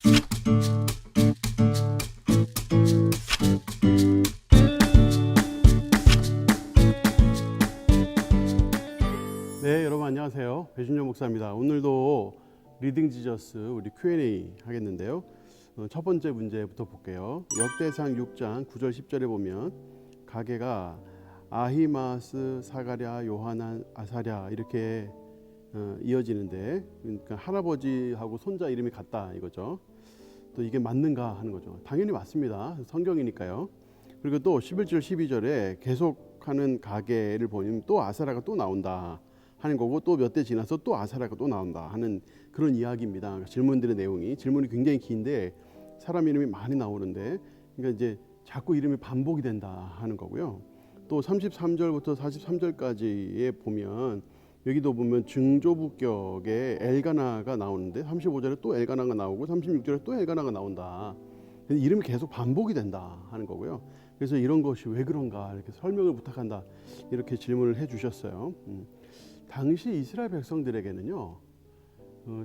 네, 여러분 안녕하세요. 배준영 목사입니다. 오늘도 리딩 지저스 우리 Q&A 하겠는데요. 첫 번째 문제부터 볼게요. 역대상 6장 9절 10절에 보면 가게가 아히마스, 사가랴, 요하난, 아사랴 이렇게 이어지는데, 그러니까 할아버지하고 손자 이름이 같다 이거죠. 또 이게 맞는가 하는 거죠. 당연히 맞습니다. 성경이니까요. 그리고 또 11절 12절에 계속하는 가게를 보면 또 아사랴가 또 나온다 하는 거고, 또 몇 대 지나서 또 아사랴가 또 나온다 하는 그런 이야기입니다. 질문들의 질문이 굉장히 긴데 사람 이름이 많이 나오는데, 그러니까 이제 자꾸 이름이 반복이 된다 하는 거고요. 또 33절부터 43절까지에 보면 여기도 보면 증조부격의 엘가나가 나오는데 35절에 또 엘가나가 나오고 36절에 또 엘가나가 나온다. 이름이 계속 반복이 된다 하는 거고요. 그래서 이런 것이 왜 그런가 이렇게 설명을 부탁한다 이렇게 질문을 해주셨어요. 당시 이스라엘 백성들에게는요,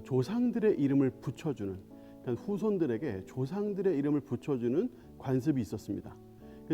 조상들의 이름을 붙여주는, 그러니까 후손들에게 조상들의 이름을 붙여주는 관습이 있었습니다.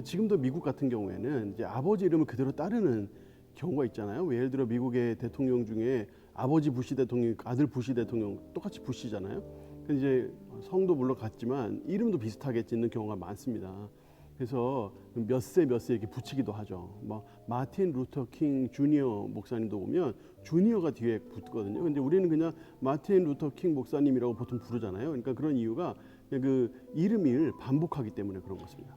지금도 미국 같은 경우에는 이제 아버지 이름을 그대로 따르는 경우가 있잖아요. 예를 들어 미국의 대통령 중에 아버지 부시 대통령, 아들 부시 대통령 똑같이 부시잖아요. 이제 성도 물론 같지만 이름도 비슷하게 짓는 경우가 많습니다. 그래서 몇 세 이렇게 붙이기도 하죠. 마틴 루터 킹 주니어 목사님도 보면 주니어가 뒤에 붙거든요. 근데 우리는 그냥 마틴 루터 킹 목사님이라고 보통 부르잖아요. 그러니까 그런 이유가 그 이름을 반복하기 때문에 그런 것입니다.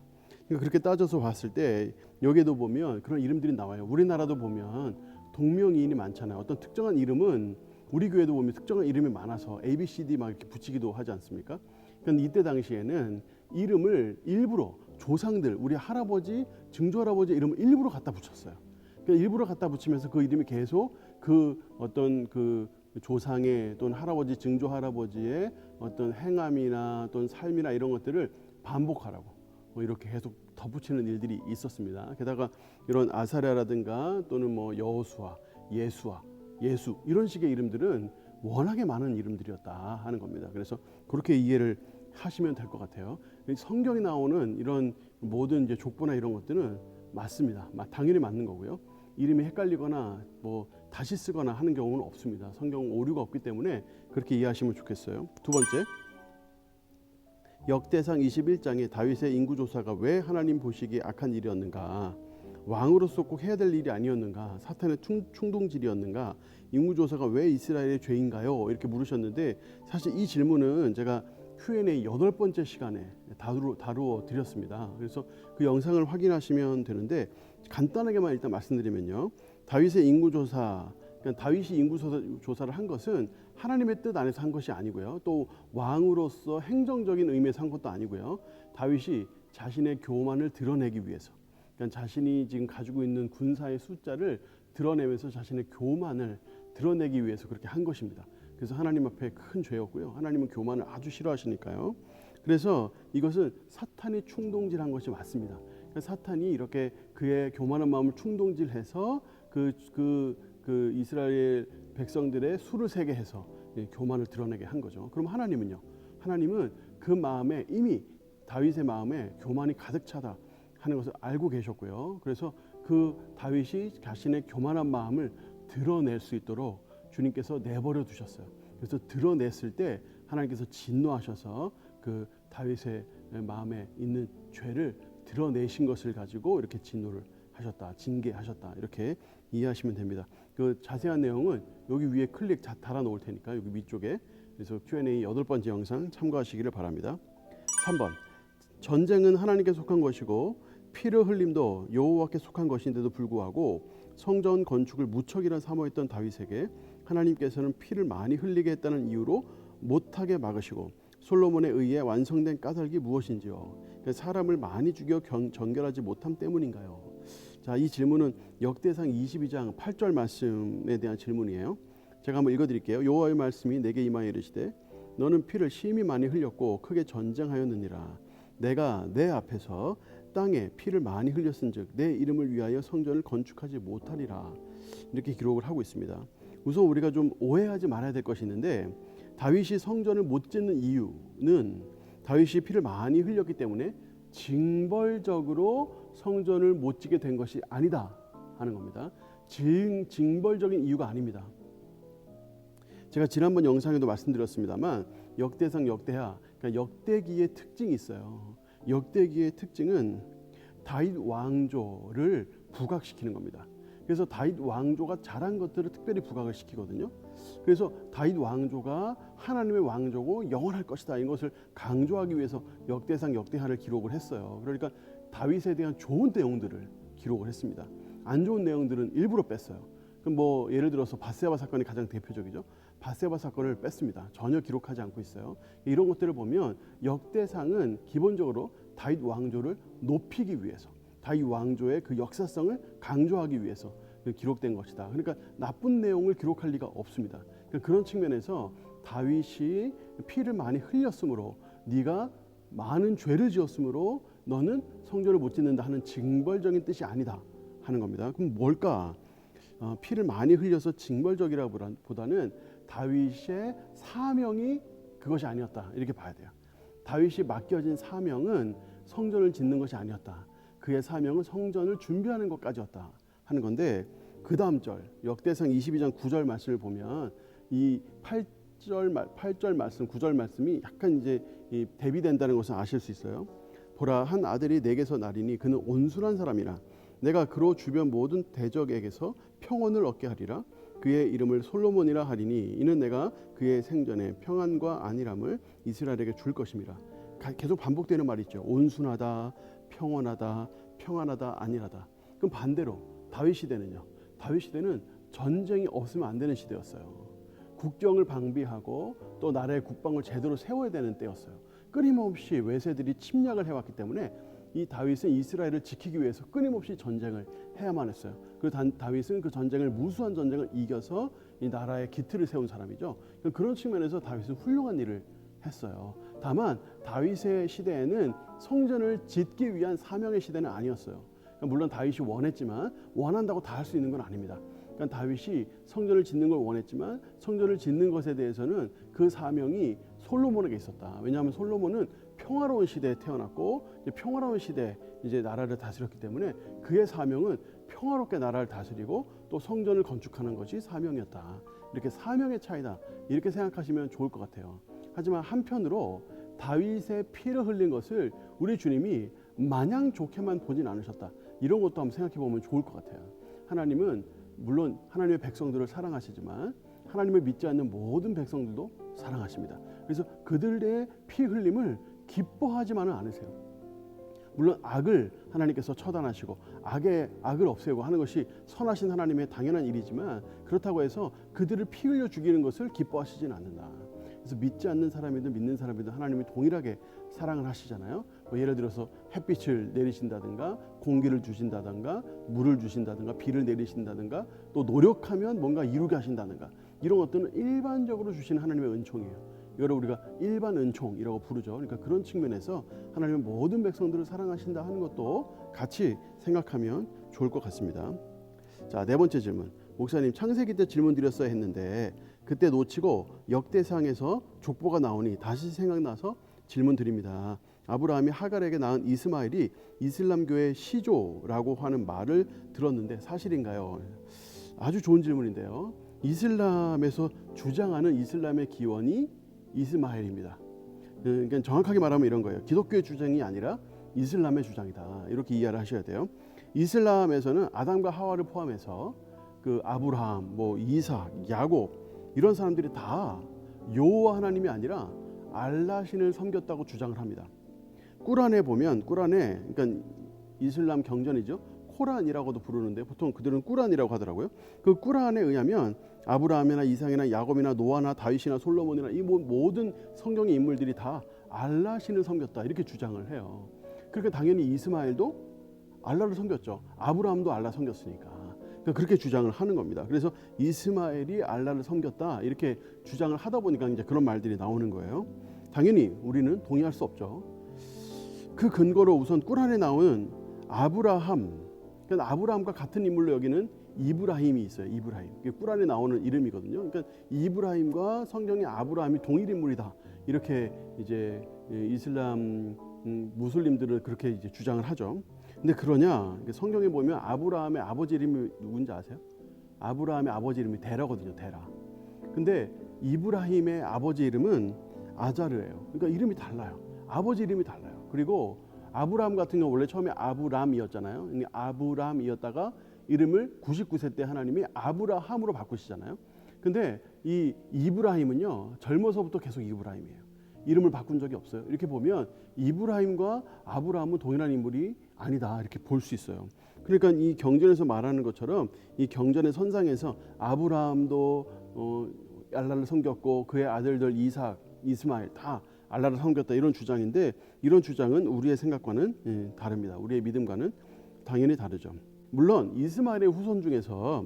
그러니까 그렇게 따져서 봤을 때 여기에도 보면 그런 이름들이 나와요. 우리나라도 보면 동명이인이 많잖아요. 어떤 특정한 이름은 우리 교회도 보면 특정한 이름이 많아서 A, B, C, D 막 이렇게 붙이기도 하지 않습니까? 그러니까 이때 당시에는 이름을 일부러 조상들, 우리 할아버지, 증조할아버지 이름을 일부러 갖다 붙였어요. 그러니까 일부러 갖다 붙이면서 그 이름이 계속 그 어떤 그 조상의 또는 할아버지, 증조할아버지의 어떤 행함이나 또는 삶이나 이런 것들을 반복하라고 이렇게 계속 덧붙이는 일들이 있었습니다. 게다가 이런 아사랴라든가 또는 여호수아, 예수 이런 식의 이름들은 워낙에 많은 이름들이었다 하는 겁니다. 그래서 그렇게 이해를 하시면 될 것 같아요. 성경에 나오는 이런 모든 이제 족보나 이런 것들은 맞습니다. 당연히 맞는 거고요. 이름이 헷갈리거나 다시 쓰거나 하는 경우는 없습니다. 성경 오류가 없기 때문에 그렇게 이해하시면 좋겠어요. 두 번째, 역대상 21장에 다윗의 인구조사가 왜 하나님 보시기에 악한 일이었는가, 왕으로서 꼭 해야 될 일이 아니었는가, 사탄의 충동질이었는가, 인구조사가 왜 이스라엘의 죄인가요? 이렇게 물으셨는데, 사실 이 질문은 제가 Q&A 8번째 시간에 다루어 드렸습니다. 그래서 그 영상을 확인하시면 되는데, 간단하게만 일단 말씀드리면요, 다윗의 인구조사, 그러니까 다윗이 인구조사를 한 것은 하나님의 뜻 안에서 한 것이 아니고요, 또 왕으로서 행정적인 의미에서 한 것도 아니고요, 다윗이 자신의 교만을 드러내기 위해서, 그러니까 자신이 지금 가지고 있는 군사의 숫자를 드러내면서 자신의 교만을 드러내기 위해서 그렇게 한 것입니다. 그래서 하나님 앞에 큰 죄였고요, 하나님은 교만을 아주 싫어하시니까요. 그래서 이것은 사탄이 충동질한 것이 맞습니다. 그러니까 사탄이 이렇게 그의 교만한 마음을 충동질해서 그 이스라엘 백성들의 수를 세게 해서 교만을 드러내게 한 거죠. 그럼 하나님은요? 하나님은 그 마음에 이미 다윗의 마음에 교만이 가득 차다 하는 것을 알고 계셨고요. 그래서 그 다윗이 자신의 교만한 마음을 드러낼 수 있도록 주님께서 내버려 두셨어요. 그래서 드러냈을 때 하나님께서 진노하셔서 그 다윗의 마음에 있는 죄를 드러내신 것을 가지고 이렇게 진노를 하셨다, 징계하셨다, 이렇게 이해하시면 됩니다. 그 자세한 내용은 여기 위에 클릭 달아 놓을 테니까 여기 위쪽에, 그래서 Q&A 8번째 영상 참고하시기를 바랍니다. 3번, 전쟁은 하나님께 속한 것이고 피를 흘림도 여호와께 속한 것인데도 불구하고 성전 건축을 무척이나 사모했던 다윗에게 하나님께서는 피를 많이 흘리게 했다는 이유로 못하게 막으시고 솔로몬에 의해 완성된 까닭이 무엇인지요? 그러니까 사람을 많이 죽여 정결하지 못함 때문인가요? 자, 이 질문은 역대상 22장 8절 말씀에 대한 질문이에요. 제가 한번 읽어드릴게요. 여호와의 말씀이 내게 임하여 이르시되 너는 피를 심히 많이 흘렸고 크게 전쟁하였느니라. 내가 내 앞에서 땅에 피를 많이 흘렸은즉 내 이름을 위하여 성전을 건축하지 못하리라. 이렇게 기록을 하고 있습니다. 우선 우리가 좀 오해하지 말아야 될 것이 있는데, 다윗이 성전을 못 짓는 이유는 다윗이 피를 많이 흘렸기 때문에 징벌적으로 성전을 못 짓게 된 것이 아니다 하는 겁니다. 징벌적인 이유가 아닙니다. 제가 지난번 영상에도 말씀드렸습니다만 역대상 역대하, 그러니까 역대기의 특징이 있어요. 역대기의 특징은 다윗 왕조를 부각시키는 겁니다. 그래서 다윗 왕조가 잘한 것들을 특별히 부각을 시키거든요. 그래서 다윗 왕조가 하나님의 왕조고 영원할 것이다, 이것을 강조하기 위해서 역대상 역대하를 기록을 했어요. 그러니까 다윗에 대한 좋은 내용들을 기록을 했습니다. 안 좋은 내용들은 일부러 뺐어요. 그럼 뭐 예를 들어서 밧세바 사건이 가장 대표적이죠. 밧세바 사건을 뺐습니다. 전혀 기록하지 않고 있어요. 이런 것들을 보면 역대상은 기본적으로 다윗 왕조를 높이기 위해서, 다윗 왕조의 그 역사성을 강조하기 위해서 기록된 것이다. 그러니까 나쁜 내용을 기록할 리가 없습니다. 그러니까 그런 측면에서 다윗이 피를 많이 흘렸으므로, 네가 많은 죄를 지었으므로 너는 성전을 못 짓는다 하는 징벌적인 뜻이 아니다 하는 겁니다. 그럼 뭘까? 피를 많이 흘려서 징벌적이라보다는 다윗의 사명이 그것이 아니었다, 이렇게 봐야 돼요. 다윗이 맡겨진 사명은 성전을 짓는 것이 아니었다. 그의 사명은 성전을 준비하는 것까지였다 하는 건데, 그 다음 절 역대상 22장 9절 말씀을 보면 이 8절 말씀 9절 말씀이 약간 이제 대비된다는 것을 아실 수 있어요. 보라, 한 아들이 내게서 나리니 그는 온순한 사람이라. 내가 그로 주변 모든 대적에게서 평온을 얻게 하리라. 그의 이름을 솔로몬이라 하리니 이는 내가 그의 생전에 평안과 안일함을 이스라엘에게 줄 것임이라. 계속 반복되는 말이 있죠. 온순하다, 평온하다, 평안하다, 안일하다. 그럼 반대로 다윗 시대는요. 다윗 시대는 전쟁이 없으면 안 되는 시대였어요. 국경을 방비하고 또 나라의 국방을 제대로 세워야 되는 때였어요. 끊임없이 외세들이 침략을 해왔기 때문에 이 다윗은 이스라엘을 지키기 위해서 끊임없이 전쟁을 해야만 했어요. 그 다윗은 그 전쟁을, 무수한 전쟁을 이겨서 이 나라의 기틀을 세운 사람이죠. 그런 측면에서 다윗은 훌륭한 일을 했어요. 다만 다윗의 시대에는 성전을 짓기 위한 사명의 시대는 아니었어요. 물론 다윗이 원했지만 원한다고 다 할 수 있는 건 아닙니다. 그러니까 다윗이 성전을 짓는 걸 원했지만 성전을 짓는 것에 대해서는 그 사명이 솔로몬에게 있었다. 왜냐하면 솔로몬은 평화로운 시대에 태어났고 이제 평화로운 시대에 이제 나라를 다스렸기 때문에 그의 사명은 평화롭게 나라를 다스리고 또 성전을 건축하는 것이 사명이었다. 이렇게 사명의 차이다, 이렇게 생각하시면 좋을 것 같아요. 하지만 한편으로 다윗의 피를 흘린 것을 우리 주님이 마냥 좋게만 보진 않으셨다. 이런 것도 한번 생각해 보면 좋을 것 같아요. 하나님은 물론 하나님의 백성들을 사랑하시지만 하나님을 믿지 않는 모든 백성들도 사랑하십니다. 그래서 그들의 피 흘림을 기뻐하지만은 않으세요. 물론 악을 하나님께서 처단하시고 악을 없애고 하는 것이 선하신 하나님의 당연한 일이지만, 그렇다고 해서 그들을 피 흘려 죽이는 것을 기뻐하시진 않는다. 그래서 믿지 않는 사람이든 믿는 사람이든 하나님이 동일하게 사랑을 하시잖아요. 뭐 예를 들어서 햇빛을 내리신다든가 공기를 주신다든가 물을 주신다든가 비를 내리신다든가 또 노력하면 뭔가 이루게 하신다든가, 이런 것들은 일반적으로 주시는 하나님의 은총이에요. 이걸 우리가 일반 은총이라고 부르죠. 그러니까 그런 측면에서 하나님은 모든 백성들을 사랑하신다 하는 것도 같이 생각하면 좋을 것 같습니다. 자, 네 번째 질문. 목사님, 창세기 때 질문 드렸어야 했는데 그때 놓치고 역대상에서 족보가 나오니 다시 생각나서 질문 드립니다. 아브라함이 하갈에게 낳은 이스마엘이 이슬람교의 시조라고 하는 말을 들었는데 사실인가요? 아주 좋은 질문인데요. 이슬람에서 주장하는 이슬람의 기원이 이스마엘입니다. 그러니까 정확하게 말하면 이런 거예요. 기독교의 주장이 아니라 이슬람의 주장이다, 이렇게 이해를 하셔야 돼요. 이슬람에서는 아담과 하와를 포함해서 그 아브라함, 뭐 이삭, 야곱, 이런 사람들이 다 여호와 하나님이 아니라 알라 신을 섬겼다고 주장을 합니다. 꾸란에 보면, 꾸란에, 그러니까 이슬람 경전이죠. 코란이라고도 부르는데 보통 그들은 꾸란이라고 하더라고요. 그 꾸란에 의하면 아브라함이나 이삭이나 야곱이나 노아나 다윗이나 솔로몬이나 이 모든 성경의 인물들이 다 알라 신을 섬겼다, 이렇게 주장을 해요. 그러니까 당연히 이스마엘도 알라를 섬겼죠. 아브라함도 알라 섬겼으니까. 그러니까 그렇게 주장을 하는 겁니다. 그래서 이스마엘이 알라를 섬겼다, 이렇게 주장을 하다 보니까 이제 그런 말들이 나오는 거예요. 당연히 우리는 동의할 수 없죠. 그 근거로 우선 꾸란에 나오는 아브라함, 그러니까 아브라함과 같은 인물로 여기는 이브라임이 있어요. 이브라임. 이게 꾸란에 나오는 이름이거든요. 그러니까 이브라임과 성경의 아브라함이 동일 인물이다. 이렇게 이제 이슬람 무슬림들은 그렇게 이제 주장을 하죠. 근데 그러냐? 성경에 보면 아브라함의 아버지 이름이 누군지 아세요? 아브라함의 아버지 이름이 데라거든요. 데라. 근데 이브라임의 아버지 이름은 아자르예요. 그러니까 이름이 달라요. 아버지 이름이 달라요. 그리고 아브라함 같은 경우 원래 처음에 아브람이었잖아요. 아브람이었다가 이름을 99세 때 하나님이 아브라함으로 바꾸시잖아요. 근데 이 이브라임은요, 젊어서부터 계속 이브라임이에요. 이름을 바꾼 적이 없어요. 이렇게 보면 이브라임과 아브라함은 동일한 인물이 아니다, 이렇게 볼 수 있어요. 그러니까 이 경전에서 말하는 것처럼 이 경전의 선상에서 아브라함도 알라를 섬겼고 그의 아들들 이삭, 이스마엘 다 알라를 섬겼다, 이런 주장인데, 이런 주장은 우리의 생각과는 다릅니다. 우리의 믿음과는 당연히 다르죠. 물론 이스마엘의 후손 중에서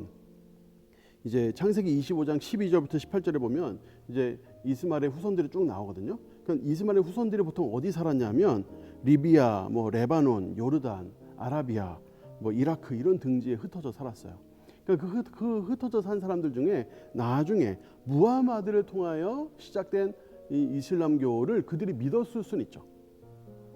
이제 창세기 25장 12절부터 18절에 보면 이제 이스마엘의 후손들이 쭉 나오거든요. 그러니까 이스마엘의 후손들이 보통 어디 살았냐면 리비아, 뭐 레바논, 요르단, 아라비아, 뭐 이라크 이런 등지에 흩어져 살았어요. 그러니까 그 흩어져 산 사람들 중에 나중에 무하마드를 통하여 시작된 이 이슬람교를 그들이 믿었을 수는 있죠.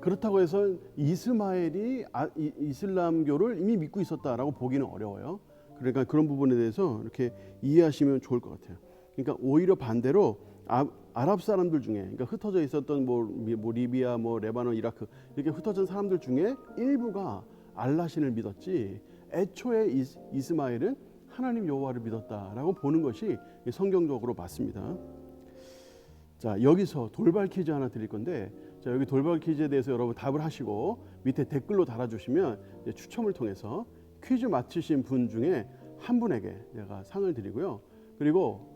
그렇다고 해서 이스마엘이 이슬람교를 이미 믿고 있었다라고 보기는 어려워요. 그러니까 그런 부분에 대해서 이렇게 이해하시면 좋을 것 같아요. 그러니까 오히려 반대로 아랍 사람들 중에, 그러니까 흩어져 있었던 뭐 리비아, 뭐 레바논, 이라크 이렇게 흩어진 사람들 중에 일부가 알라신을 믿었지, 애초에 이스마엘은 하나님 여호와를 믿었다라고 보는 것이 성경적으로 맞습니다. 자, 여기서 돌발 퀴즈 하나 드릴 건데, 자, 여기 돌발 퀴즈에 대해서 여러분 답을 하시고 밑에 댓글로 달아주시면 추첨을 통해서 퀴즈 맞히신 분 중에 한 분에게 제가 상을 드리고요. 그리고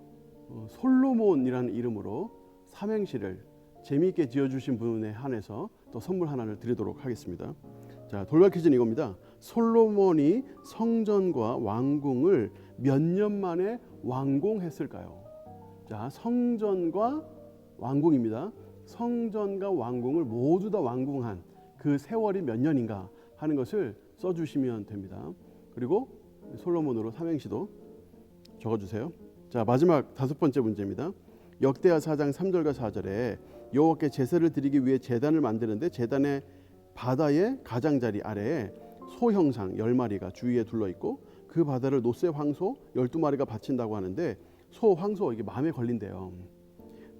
솔로몬이라는 이름으로 삼행시를 재미있게 지어주신 분에 한해서 또 선물 하나를 드리도록 하겠습니다. 자, 돌발 퀴즈는 이겁니다. 솔로몬이 성전과 왕궁을 몇 년 만에 완공했을까요? 자, 성전과 왕궁입니다. 성전과 왕궁을 모두 다 완공한 그 세월이 몇 년인가 하는 것을 써주시면 됩니다. 그리고 솔로몬으로 삼행시도 적어주세요. 자, 마지막 5번째 문제입니다. 역대하 4장 3절과 4절에 여호와께 제사를 드리기 위해 제단을 만드는데 제단의 바다의 가장자리 아래에 소 형상 10마리가 주위에 둘러있고 그 바다를 놋새 황소 12마리가 바친다고 하는데, 소, 황소 이게 마음에 걸린대요.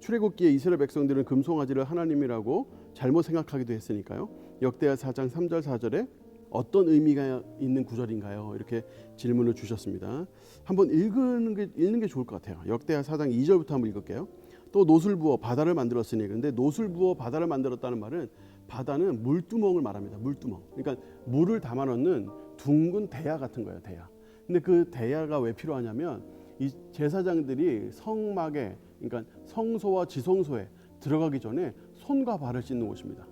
출애굽기에 이스라엘 백성들은 금송아지를 하나님이라고 잘못 생각하기도 했으니까요. 역대하 4장 3절 4절에 어떤 의미가 있는 구절인가요? 이렇게 질문을 주셨습니다. 한번 읽는 게 좋을 것 같아요. 역대하 4장 2절부터 한번 읽을게요. 또 놋을 부어 바다를 만들었으니, 그런데 놋을 부어 바다를 만들었다는 말은 바다는 물두멍을 말합니다. 물두멍. 그러니까 물을 담아 넣는 둥근 대야 같은 거예요. 대야. 근데 그 대야가 왜 필요하냐면 이 제사장들이 성막에, 그러니까 성소와 지성소에 들어가기 전에 손과 발을 씻는 곳입니다.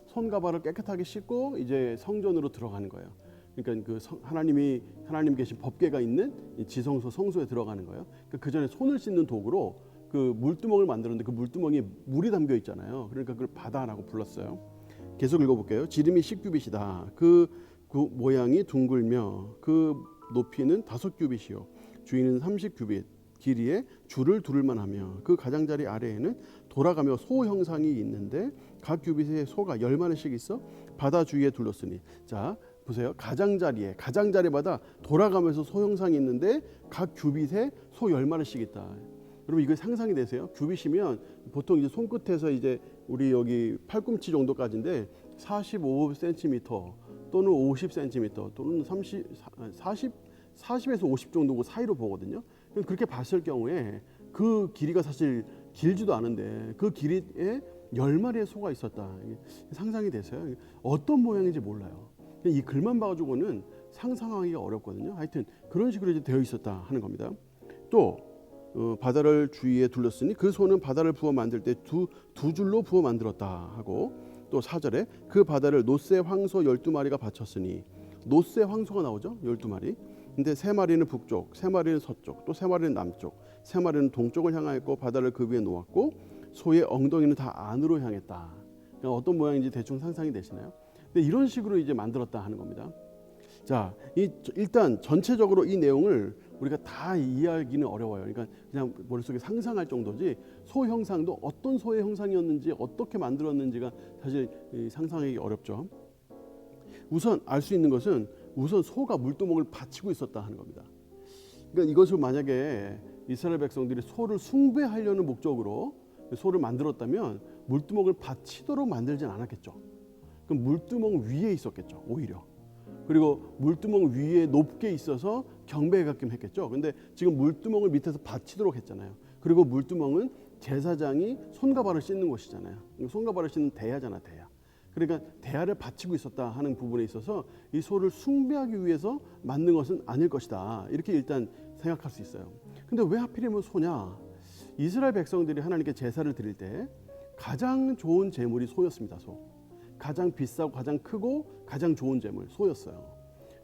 손과 발을 깨끗하게 씻고 이제 성전으로 들어가는 거예요. 그러니까 그 하나님 계신 법궤가 있는 지성소, 성소에 들어가는 거예요. 그러니까 그 전에 손을 씻는 도구로 그 물두멍을 만들었는데 그 물두멍에 물이 담겨 있잖아요. 그러니까 그걸 바다라고 불렀어요. 계속 읽어볼게요. 지름이 10규빗이다. 그 모양이 둥글며 그 높이는 5규빗이요. 주위는 30규빗. 길이에 줄을 두를만 하며 그 가장자리 아래에는 돌아가며 소 형상이 있는데 각 규빗에 소가 10마리씩 있어 바다 주위에 둘렀으니. 자, 보세요. 가장자리마다 돌아가면서 소 형상이 있는데 각 규빗에 소 10마리씩 있다. 여러분 이거 상상이 되세요? 규빗이면 보통 이제 손끝에서 이제 우리 여기 팔꿈치 정도까지인데 45cm 또는 50cm 또는 40에서 50 정도 사이로 보거든요. 그렇게 봤을 경우에 그 길이가 사실 길지도 않은데 그 길이에 10마리의 소가 있었다. 상상이 되세요? 어떤 모양인지 몰라요. 이 글만 봐가지고는 상상하기가 어렵거든요. 하여튼 그런 식으로 이제 되어 있었다 하는 겁니다. 또 바다를 주위에 둘렀으니 그 소는 바다를 부어 만들 때 두 줄로 부어 만들었다 하고, 또 4절에 그 바다를 놋새 황소 12마리가 바쳤으니, 놋새 황소가 나오죠. 12마리. 근데 3마리는 북쪽, 3마리는 서쪽, 또 3마리는 남쪽, 3마리는 동쪽을 향하였고 바다를 그 위에 놓았고 소의 엉덩이는 다 안으로 향했다. 그러니까 어떤 모양인지 대충 상상이 되시나요? 근데 이런 식으로 이제 만들었다 하는 겁니다. 자, 일단 전체적으로 이 내용을 우리가 다 이해하기는 어려워요. 그러니까 그냥 머릿속에 상상할 정도지 소 형상도 어떤 소의 형상이었는지 어떻게 만들었는지가 사실 상상하기 어렵죠. 우선 알 수 있는 것은 우선 소가 물두멍을 받치고 있었다 하는 겁니다. 그러니까 이것을 만약에 이스라엘 백성들이 소를 숭배하려는 목적으로 소를 만들었다면 물두멍을 받치도록 만들진 않았겠죠. 그럼 물두멍 위에 있었겠죠, 오히려. 그리고 물두멍 위에 높게 있어서 경배에 가끔 했겠죠. 근데 지금 물두멍을 밑에서 받치도록 했잖아요. 그리고 물두멍은 제사장이 손과 발을 씻는 곳이잖아요. 손과 발을 씻는 대야잖아, 대야. 그러니까 대야를 받치고 있었다 하는 부분에 있어서 이 소를 숭배하기 위해서 만든 것은 아닐 것이다. 이렇게 일단 생각할 수 있어요. 근데 왜 하필이면 소냐? 이스라엘 백성들이 하나님께 제사를 드릴 때 가장 좋은 제물이 소였습니다. 소. 가장 비싸고 가장 크고 가장 좋은 제물 소였어요.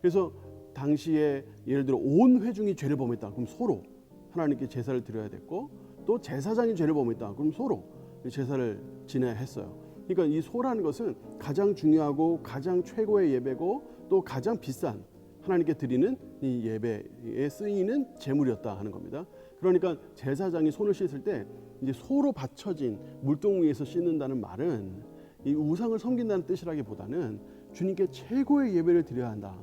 그래서 당시에 예를 들어 온 회중이 죄를 범했다. 그럼 소로 하나님께 제사를 드려야 됐고, 또 제사장이 죄를 범했다. 그럼 소로 제사를 지내야 했어요. 그러니까 이 소라는 것은 가장 중요하고 가장 최고의 예배고 또 가장 비싼 하나님께 드리는 이 예배에 쓰이는 제물이었다 하는 겁니다. 그러니까 제사장이 손을 씻을 때 이제 소로 받쳐진 물동 위에서 씻는다는 말은 이 우상을 섬긴다는 뜻이라기보다는 주님께 최고의 예배를 드려야 한다.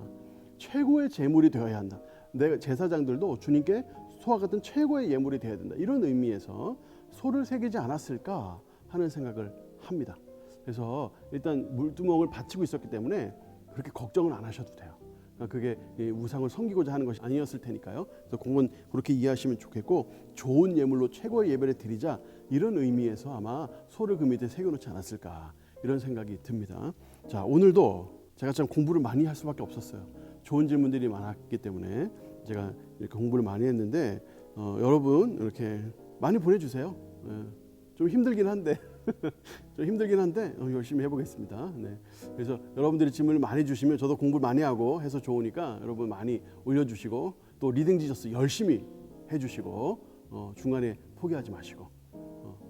최고의 제물이 되어야 한다. 내 제사장들도 주님께 소와 같은 최고의 예물이 되어야 된다. 이런 의미에서 소를 새기지 않았을까 하는 생각을 합니다. 그래서 일단 물두멍을 받치고 있었기 때문에 그렇게 걱정은 안 하셔도 돼요. 그게 우상을 섬기고자 하는 것이 아니었을 테니까요. 그래서 그건 그렇게 이해하시면 좋겠고, 좋은 예물로 최고의 예배를 드리자 이런 의미에서 아마 소를 그 밑에 새겨놓지 않았을까 이런 생각이 듭니다. 자, 오늘도 제가 참 공부를 많이 할 수밖에 없었어요. 좋은 질문들이 많았기 때문에 제가 이렇게 공부를 많이 했는데 여러분 이렇게 많이 보내주세요. 좀 힘들긴 한데 열심히 해보겠습니다. 네. 그래서 여러분들이 질문을 많이 주시면 저도 공부를 많이 하고 해서 좋으니까 여러분 많이 올려주시고, 또 리딩 지저스 열심히 해주시고 중간에 포기하지 마시고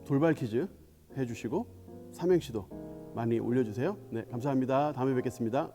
돌발 퀴즈 해주시고 삼행시도 많이 올려주세요. 네, 감사합니다. 다음에 뵙겠습니다.